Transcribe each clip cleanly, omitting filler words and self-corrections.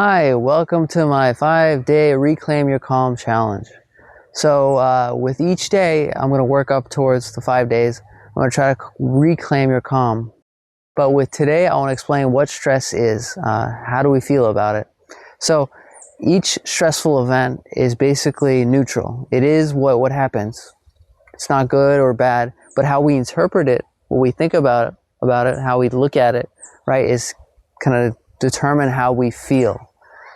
Hi, welcome to my 5-day Reclaim Your Calm challenge. So with each day, I'm going to work up towards the 5 days. I'm going to try to reclaim your calm. But with today, I want to explain what stress is. How do we feel about it? So each stressful event is basically neutral. It is what happens. It's not good or bad, but how we interpret it, what we think about it, how we look at it, right, is kind of determine how we feel.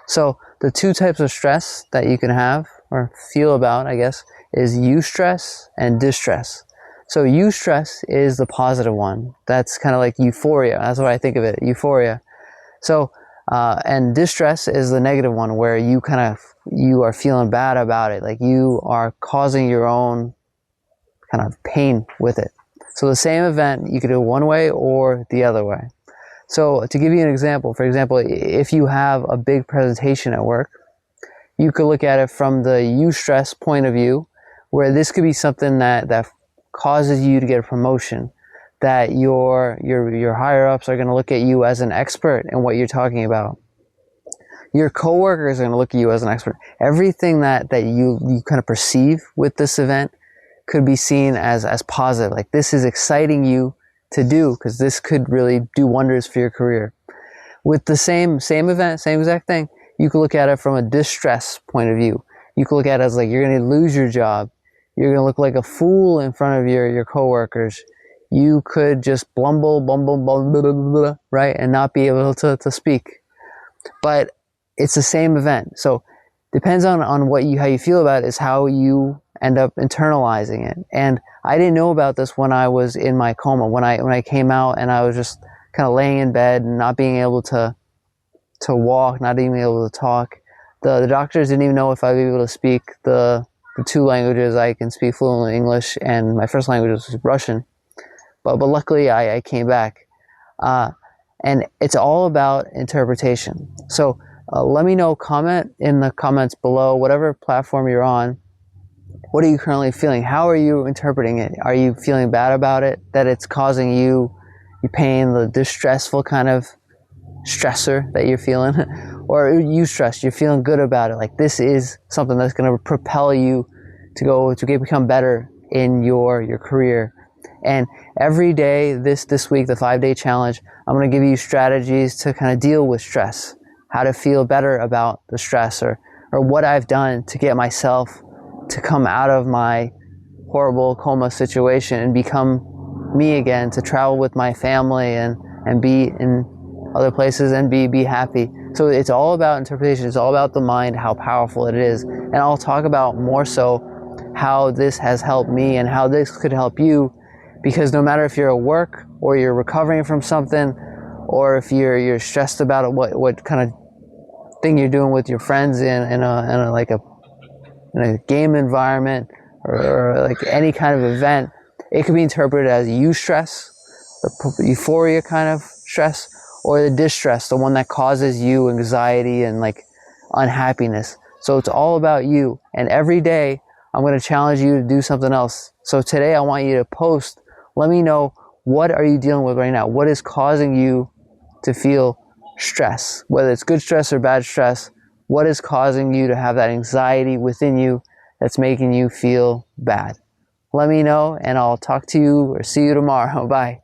So the two types of stress that you can have or feel about, I guess, is eustress and distress. So eustress is the positive one. That's kind of like euphoria. That's what I think of it, euphoria. So and distress is the negative one, where you are feeling bad about it, like you are causing your own kind of pain with it. So the same event, you could do one way or the other way. So to give you an example, for example, if you have a big presentation at work, you could look at it from the eustress point of view, where this could be something that causes you to get a promotion, that your higher ups are going to look at you as an expert in what you're talking about. Your coworkers are going to look at you as an expert. Everything that you kind of perceive with this event could be seen as positive. Like, this is exciting you to do, because this could really do wonders for your career. With the same event, same exact thing, you could look at it from a distress point of view. You could look at it as like, you're going to lose your job. You're going to look like a fool in front of your coworkers. You could just blah, right, and not be able to speak. But it's the same event. So depends on how you feel about it, is how you end up internalizing it. And I didn't know about this when I was in my coma. When I came out and I was just kind of laying in bed and not being able to walk, not even able to talk. The doctors didn't even know if I'd be able to speak the two languages. I can speak fluently English, and my first language was Russian. But luckily I came back. And it's all about interpretation. So let me know, comment in the comments below, whatever platform you're on. What are you currently feeling? How are you interpreting it? Are you feeling bad about it, that it's causing you pain, the distressful kind of stressor that you're feeling? Or eustress, you're feeling good about it, like this is something that's going to propel you to become better in your career. And every day this week, the 5-day challenge, I'm going to give you strategies to kind of deal with stress, how to feel better about the stress, or what I've done to get myself to come out of my horrible coma situation and become me again, to travel with my family and be in other places and be happy. So it's all about interpretation. It's all about the mind, how powerful it is. And I'll talk about more so how this has helped me and how this could help you, because no matter if you're at work or you're recovering from something, or if you're stressed about it, what kind of thing you're doing with your friends in a game environment, or like any kind of event, it could be interpreted as eustress, the euphoria kind of stress, or the distress, the one that causes you anxiety and like unhappiness. So it's all about you. And every day I'm going to challenge you to do something else. So today I want you to post. Let me know, what are you dealing with right now? What is causing you to feel stress? Whether it's good stress or bad stress, what is causing you to have that anxiety within you that's making you feel bad? Let me know, and I'll talk to you or see you tomorrow. Bye.